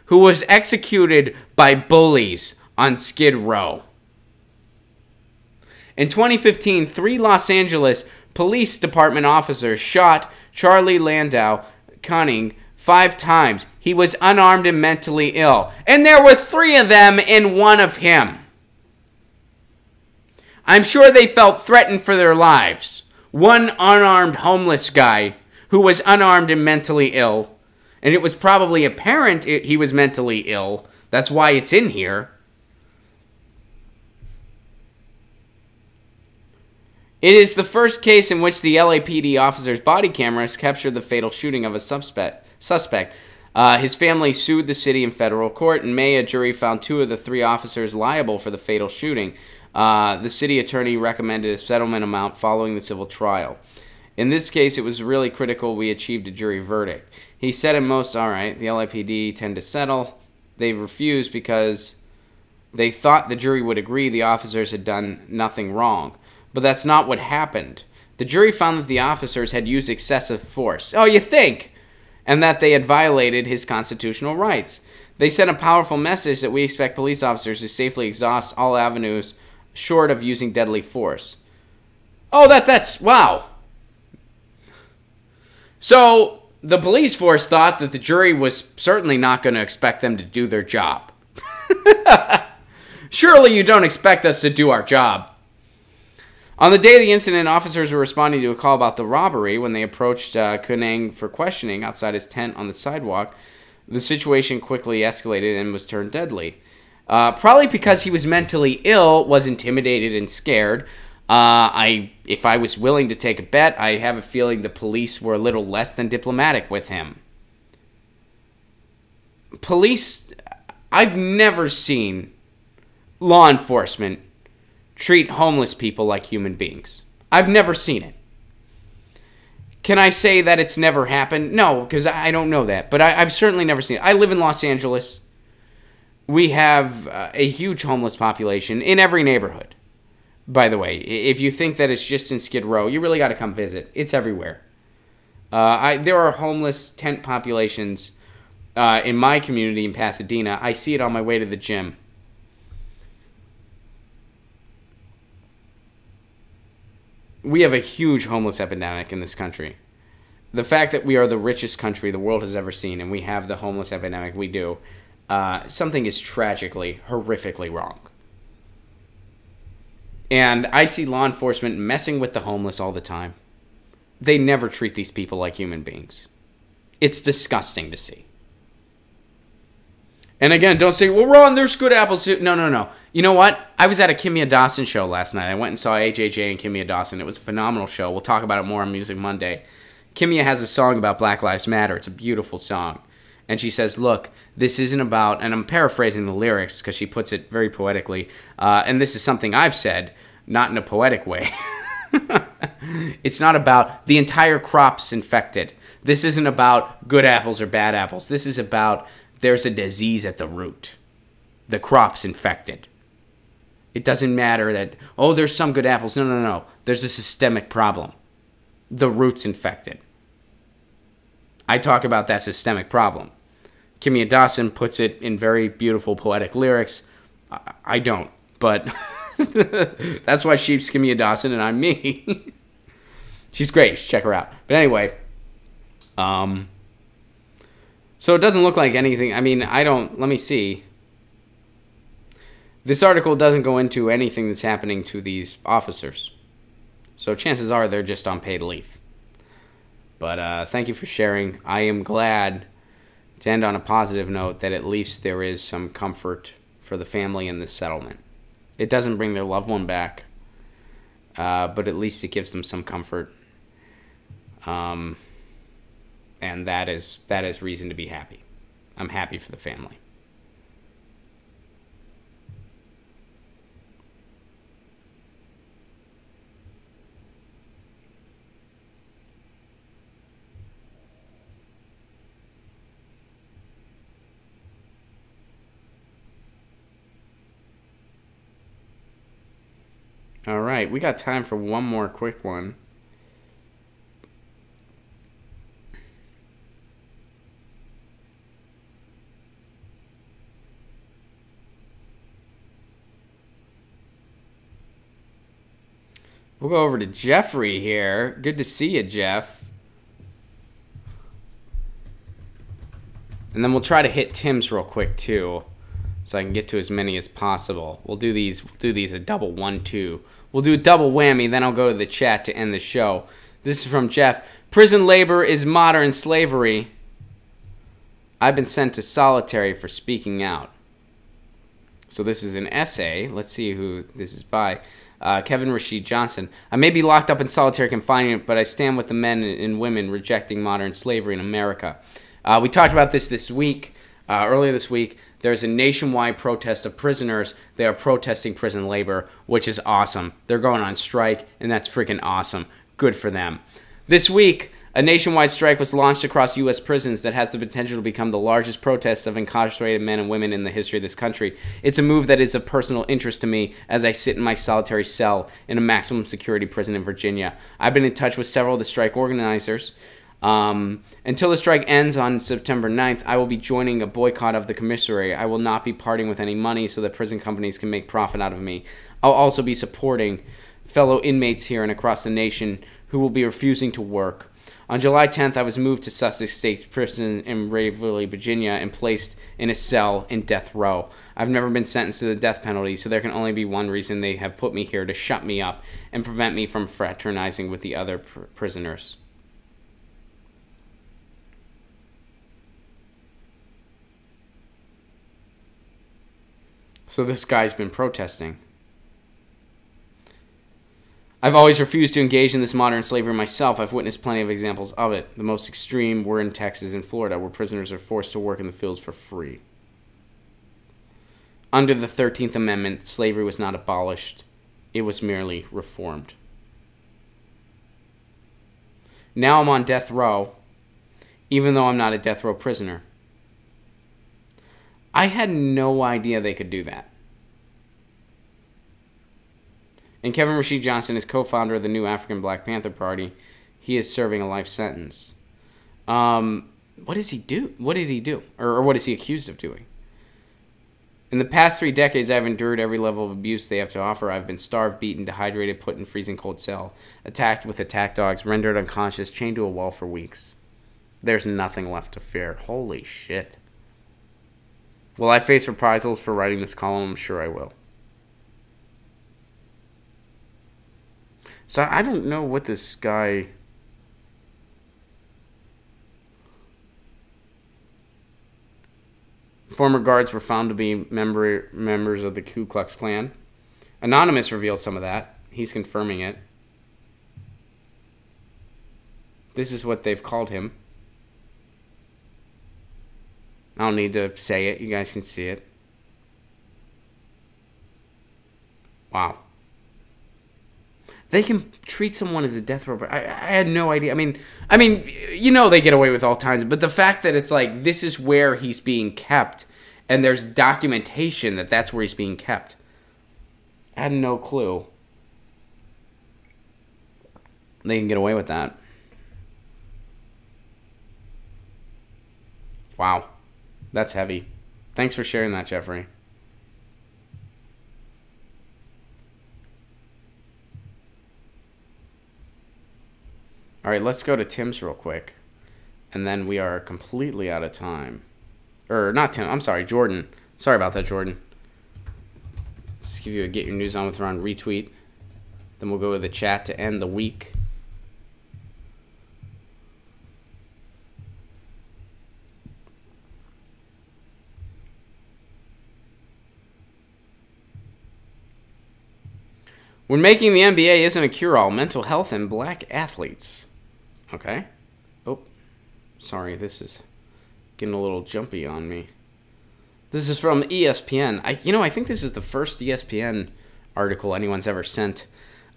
Who was executed by bullies on Skid Row. In 2015, 3 Los Angeles Police Department officers shot Charlie Landau Cunning 5 times. He was unarmed and mentally ill. And there were 3 of them and 1 of him. I'm sure they felt threatened for their lives. One unarmed homeless guy who was unarmed and mentally ill. And it was probably apparent he was mentally ill. That's why it's in here. It is the first case in which the LAPD officer's body cameras captured the fatal shooting of a suspect. His family sued the city in federal court. In May, a jury found 2 of the 3 officers liable for the fatal shooting. The city attorney recommended a settlement amount following the civil trial. In this case, it was really critical we achieved a jury verdict. He said in most, all right, the LAPD tend to settle. They refused because they thought the jury would agree the officers had done nothing wrong. But that's not what happened. The jury found that the officers had used excessive force. Oh, you think? And that they had violated his constitutional rights. They sent a powerful message that we expect police officers to safely exhaust all avenues short of using deadly force. Oh, that's wow. So the police force thought that the jury was certainly not going to expect them to do their job. Surely you don't expect us to do our job. On the day of the incident, officers were responding to a call about the robbery. When they approached Kunang for questioning outside his tent on the sidewalk, the situation quickly escalated and was turned deadly. Probably because he was mentally ill, was intimidated and scared. If I was willing to take a bet, I have a feeling the police were a little less than diplomatic with him. Police, I've never seen law enforcement treat homeless people like human beings. I've never seen it. Can I say that it's never happened? No, because I don't know that. But I've certainly never seen it. I live in Los Angeles. We have a huge homeless population in every neighborhood. By the way, if you think that it's just in Skid Row, you really got to come visit. It's everywhere. There are homeless tent populations in my community in Pasadena. I see it on my way to the gym. We have a huge homeless epidemic in this country. The fact that we are the richest country the world has ever seen and we have the homeless epidemic we do, something is tragically, horrifically wrong. And I see law enforcement messing with the homeless all the time. They never treat these people like human beings. It's disgusting to see. And again, don't say, well, Ron, there's good apples too. No. You know what? I was at a Kimya Dawson show last night. I went and saw HHA and Kimya Dawson. It was a phenomenal show. We'll talk about it more on Music Monday. Kimya has a song about Black Lives Matter. It's a beautiful song. And she says, look, this isn't about, and I'm paraphrasing the lyrics because she puts it very poetically, and this is something I've said, not in a poetic way. It's not about the entire crop's infected. This isn't about good apples or bad apples. This is about there's a disease at the root. The crop's infected. It doesn't matter that, oh, there's some good apples. No. There's a systemic problem. The root's infected. I talk about that systemic problem. Kimya Dawson puts it in very beautiful poetic lyrics. I don't, but that's why she's Kimya Dawson and I'm me. She's great. You should check her out. But anyway, so it doesn't look like anything. I mean, let me see. This article doesn't go into anything that's happening to these officers. So chances are they're just on paid leave. But thank you for sharing. I am glad to end on a positive note that at least there is some comfort for the family in this settlement. It doesn't bring their loved one back, but at least it gives them some comfort. And that is reason to be happy. I'm happy for the family. All right, we got time for one more quick one. We'll go over to Jeffrey here. Good to see you, Jeff. And then we'll try to hit Tim's real quick, too, so I can get to as many as possible. We'll do these a double 1-2. We'll do a double whammy, then I'll go to the chat to end the show. This is from Jeff. Prison labor is modern slavery. I've been sent to solitary for speaking out. So this is an essay. Let's see who this is by. Kevin Rashid Johnson. I may be locked up in solitary confinement, but I stand with the men and women rejecting modern slavery in America. We talked about this week, earlier this week. There's a nationwide protest of prisoners. They are protesting prison labor, which is awesome. They're going on strike, and that's freaking awesome. Good for them. This week, a nationwide strike was launched across U.S. prisons that has the potential to become the largest protest of incarcerated men and women in the history of this country. It's a move that is of personal interest to me as I sit in my solitary cell in a maximum security prison in Virginia. I've been in touch with several of the strike organizers. Until the strike ends on September 9th, I will be joining a boycott of the commissary. I will not be parting with any money so that prison companies can make profit out of me. I'll also be supporting fellow inmates here and across the nation who will be refusing to work. On July 10th, I was moved to Sussex State Prison in Waverly, Virginia, and placed in a cell in death row. I've never been sentenced to the death penalty, so there can only be one reason they have put me here, to shut me up and prevent me from fraternizing with the other prisoners. So this guy's been protesting. I've always refused to engage in this modern slavery myself. I've witnessed plenty of examples of it. The most extreme were in Texas and Florida, where prisoners are forced to work in the fields for free. Under the 13th Amendment, slavery was not abolished. It was merely reformed. Now I'm on death row, even though I'm not a death row prisoner. I had no idea they could do that. And Kevin Rashid Johnson is co-founder of the new African Black Panther Party. He is serving a life sentence. What does he do? What did he do? Or what is he accused of doing? In the past 3 decades, I've endured every level of abuse they have to offer. I've been starved, beaten, dehydrated, put in freezing cold cell, attacked with attack dogs, rendered unconscious, chained to a wall for weeks. There's nothing left to fear. Holy shit. Will I face reprisals for writing this column? I'm sure I will. So I don't know what this guy... Former guards were found to be members of the Ku Klux Klan. Anonymous reveals some of that. He's confirming it. This is what they've called him. I don't need to say it. You guys can see it. Wow. They can treat someone as a death row. I had no idea. I mean, you know, they get away with all kinds. But the fact that it's like, this is where he's being kept, and there's documentation that that's where he's being kept. I had no clue. They can get away with that. Wow. That's heavy. Thanks for sharing that, Jeffrey. All right, let's go to Tim's real quick. And then we are completely out of time. Or, not Tim. I'm sorry, Jordan. Sorry about that, Jordan. Let's give you a Get Your News On with Ron retweet. Then we'll go to the chat to end the week. When making the NBA isn't a cure-all, mental health and black athletes. Okay. Oh, sorry, this is getting a little jumpy on me. This is from ESPN. I think this is the first ESPN article anyone's ever sent.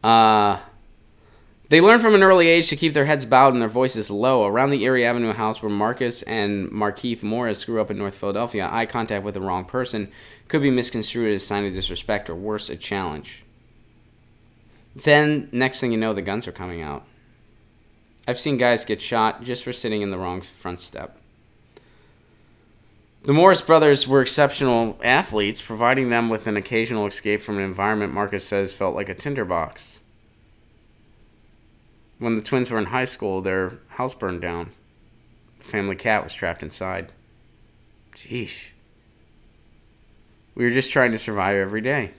They learn from an early age to keep their heads bowed and their voices low. Around the Erie Avenue house where Marcus and Markeith Morris grew up in North Philadelphia, eye contact with the wrong person could be misconstrued as a sign of disrespect or worse, a challenge. Then, next thing you know, the guns are coming out. I've seen guys get shot just for sitting in the wrong front step. The Morris brothers were exceptional athletes, providing them with an occasional escape from an environment Marcus says felt like a tinderbox. When the twins were in high school, their house burned down. The family cat was trapped inside. Jeez. We were just trying to survive every day.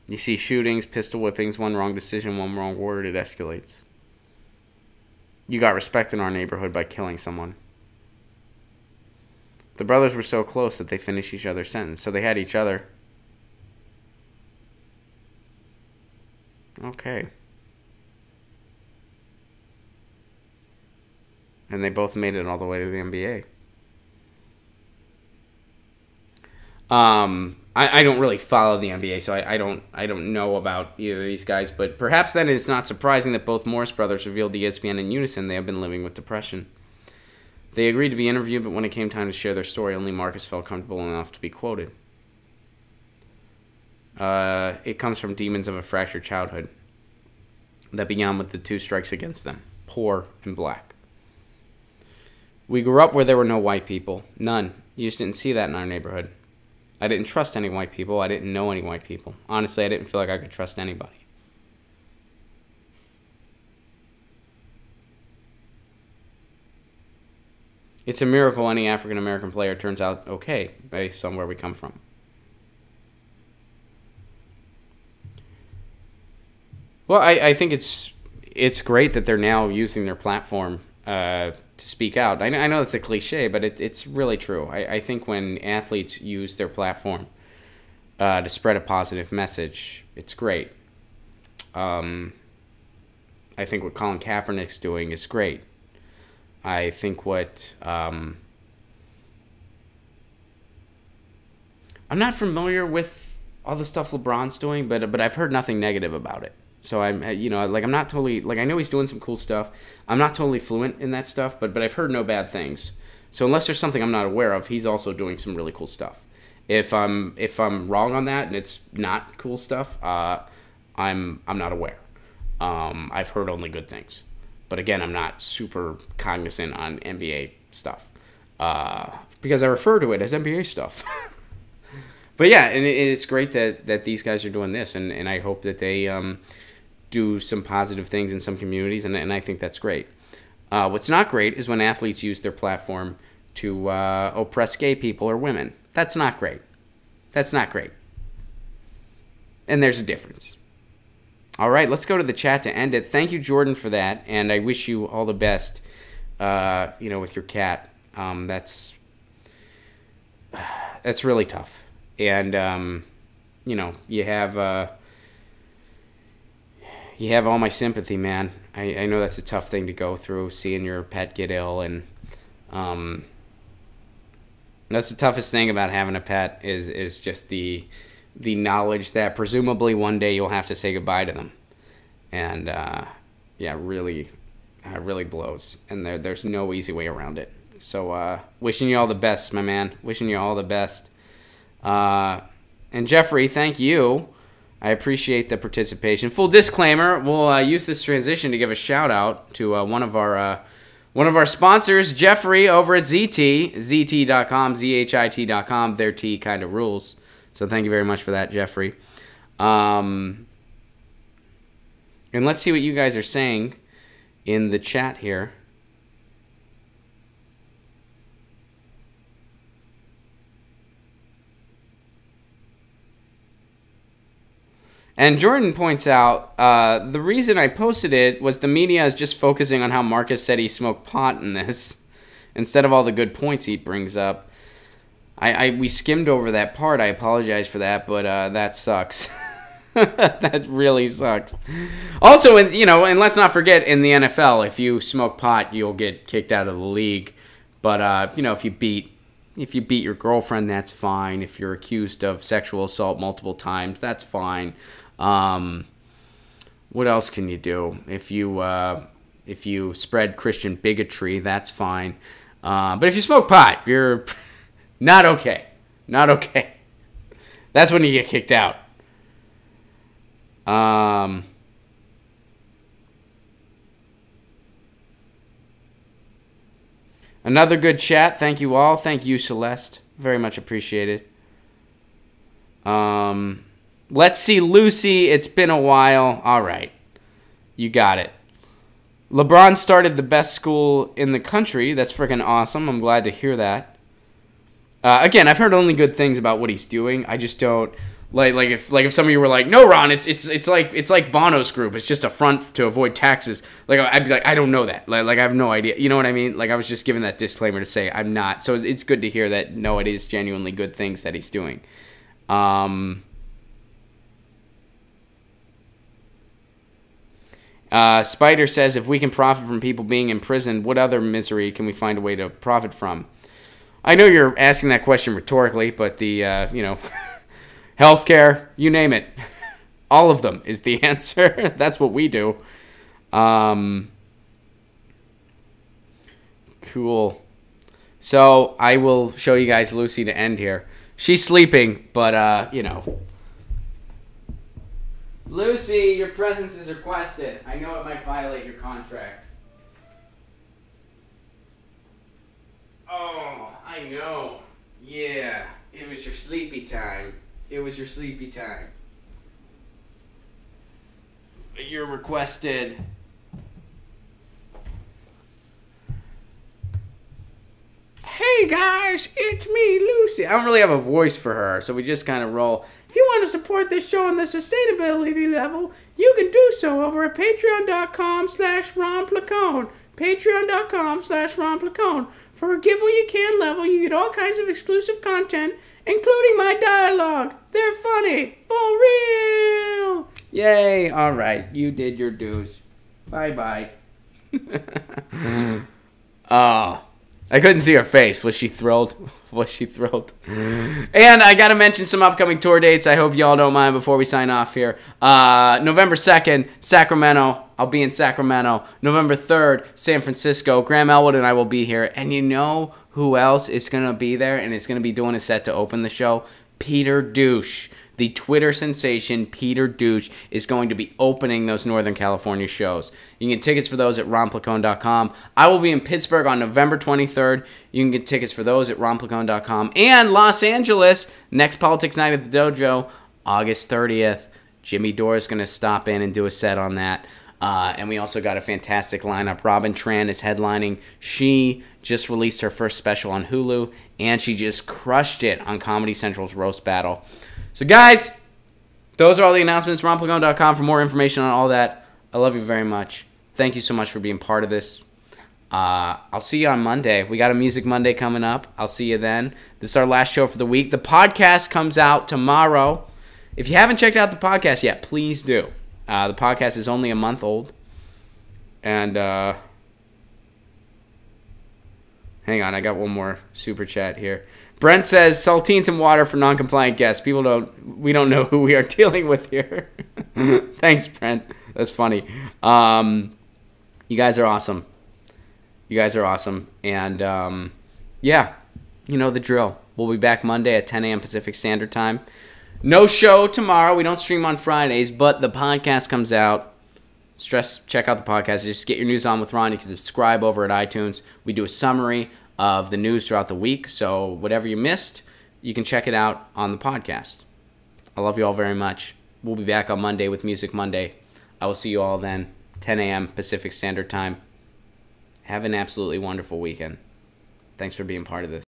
You see shootings, pistol whippings, one wrong decision, one wrong word, it escalates. You got respect in our neighborhood by killing someone. The brothers were so close that they finished each other's sentence, so they had each other. Okay. And they both made it all the way to the NBA. I don't really follow the NBA, so I don't know about either of these guys, but perhaps then it's not surprising that both Morris brothers revealed to ESPN in unison they have been living with depression. They agreed to be interviewed, but when it came time to share their story, only Marcus felt comfortable enough to be quoted. It comes from demons of a fractured childhood that began with the 2 strikes against them, poor and black. We grew up where there were no white people. None. You just didn't see that in our neighborhood. I didn't trust any white people. I didn't know any white people. Honestly, I didn't feel like I could trust anybody. It's a miracle any African-American player turns out okay based on where we come from. Well, I think it's great that they're now using their platform to speak out. I know it's a cliche, but it's really true. I think when athletes use their platform to spread a positive message, it's great. I think what Colin Kaepernick's doing is great. I think what I'm not familiar with all the stuff LeBron's doing, but I've heard nothing negative about it. So I'm not totally, I know he's doing some cool stuff. I'm not totally fluent in that stuff, but I've heard no bad things. So unless there's something I'm not aware of, he's also doing some really cool stuff. If I'm wrong on that and it's not cool stuff, I'm not aware. I've heard only good things. But again, I'm not super cognizant on NBA stuff because I refer to it as NBA stuff. But yeah, and it's great that these guys are doing this, and I hope that they do some positive things in some communities, and I think that's great. What's not great is when athletes use their platform to oppress gay people or women. That's not great. That's not great. And there's a difference. All right, let's go to the chat to end it. Thank you, Jordan, for that, and I wish you all the best, with your cat. That's really tough. And, you have all my sympathy, man. I know that's a tough thing to go through, seeing your pet get ill. And that's the toughest thing about having a pet is just the knowledge that presumably one day you'll have to say goodbye to them. And, really blows. And there's no easy way around it. So wishing you all the best, my man. Wishing you all the best. And Jeffrey, thank you. I appreciate the participation. Full disclaimer: we'll use this transition to give a shout out to one of our sponsors, Jeffrey over at ZT, ZT.com, ZHIT.com. Their tea kind of rules. So thank you very much for that, Jeffrey. And let's see what you guys are saying in the chat here. And Jordan points out, the reason I posted it was the media is just focusing on how Marcus said he smoked pot in this, instead of all the good points he brings up. We skimmed over that part. I apologize for that, but that sucks. That really sucks. Also, and let's not forget, in the NFL, if you smoke pot, you'll get kicked out of the league. But if you beat your girlfriend, that's fine. If you're accused of sexual assault multiple times, that's fine. What else can you do? If you spread Christian bigotry, that's fine. But if you smoke pot, you're not okay. Not okay. That's when you get kicked out. Another good chat. Thank you all. Thank you, Celeste. Very much appreciated. Let's see, Lucy. It's been a while. All right. You got it. LeBron started the best school in the country. That's freaking awesome. I'm glad to hear that. Again, I've heard only good things about what he's doing. I just don't like if some of you were like, no, Ron, it's like Bono's group. It's just a front to avoid taxes. Like I'd be like, I don't know that. Like I have no idea. You know what I mean? Like I was just giving that disclaimer to say I'm not. So it's good to hear that. No, it is genuinely good things that he's doing. Spider says, if we can profit from people being in prison, what other misery can we find a way to profit from? I know you're asking that question rhetorically, but the, healthcare, you name it. All of them is the answer. That's what we do. Cool. So I will show you guys Lucy to end here. She's sleeping, but, Lucy, your presence is requested. I know it might violate your contract. Oh, I know. Yeah, it was your sleepy time. It was your sleepy time. You're requested. Hey guys, it's me, Lucy. I don't really have a voice for her, so we just kind of roll. If you want to support this show on the sustainability level, you can do so over at patreon.com/RonPlacone. Patreon.com/RonPlacone. For a give what you can level, you get all kinds of exclusive content, including my dialogue. They're funny. For real. Yay. All right. You did your dues. Bye-bye. Oh. I couldn't see her face. Was she thrilled? Was she thrilled? And I got to mention some upcoming tour dates. I hope y'all don't mind before we sign off here. November 2nd, Sacramento. I'll be in Sacramento. November 3rd, San Francisco. Graham Elwood and I will be here. And you know who else is going to be there and is going to be doing a set to open the show? Peter Douche. The Twitter sensation Peter Douche is going to be opening those Northern California shows. You can get tickets for those at ronplacone.com. I will be in Pittsburgh on November 23rd. You can get tickets for those at ronplacone.com. And Los Angeles, next Politics Night at the Dojo, August 30th. Jimmy Dore is going to stop in and do a set on that. And we also got a fantastic lineup. Robin Tran is headlining. She just released her first special on Hulu, and she just crushed it on Comedy Central's Roast Battle. So, guys, those are all the announcements. RonPlacone.com for more information on all that. I love you very much. Thank you so much for being part of this. I'll see you on Monday. We got a Music Monday coming up. I'll see you then. This is our last show for the week. The podcast comes out tomorrow. If you haven't checked out the podcast yet, please do. The podcast is only a month old. And, hang on, I got one more super chat here. Brent says, saltines and water for non-compliant guests. We don't know who we are dealing with here. Thanks, Brent. That's funny. You guys are awesome. You guys are awesome. And, yeah, you know the drill. We'll be back Monday at 10 a.m. Pacific Standard Time. No show tomorrow. We don't stream on Fridays, but the podcast comes out. Check out the podcast. Just get your news on with Ron. You can subscribe over at iTunes. We do a summary of the news throughout the week, so whatever you missed, you can check it out on the podcast. I love you all very much. We'll be back on Monday with Music Monday. I will see you all then, 10 a.m. Pacific Standard Time. Have an absolutely wonderful weekend. Thanks for being part of this.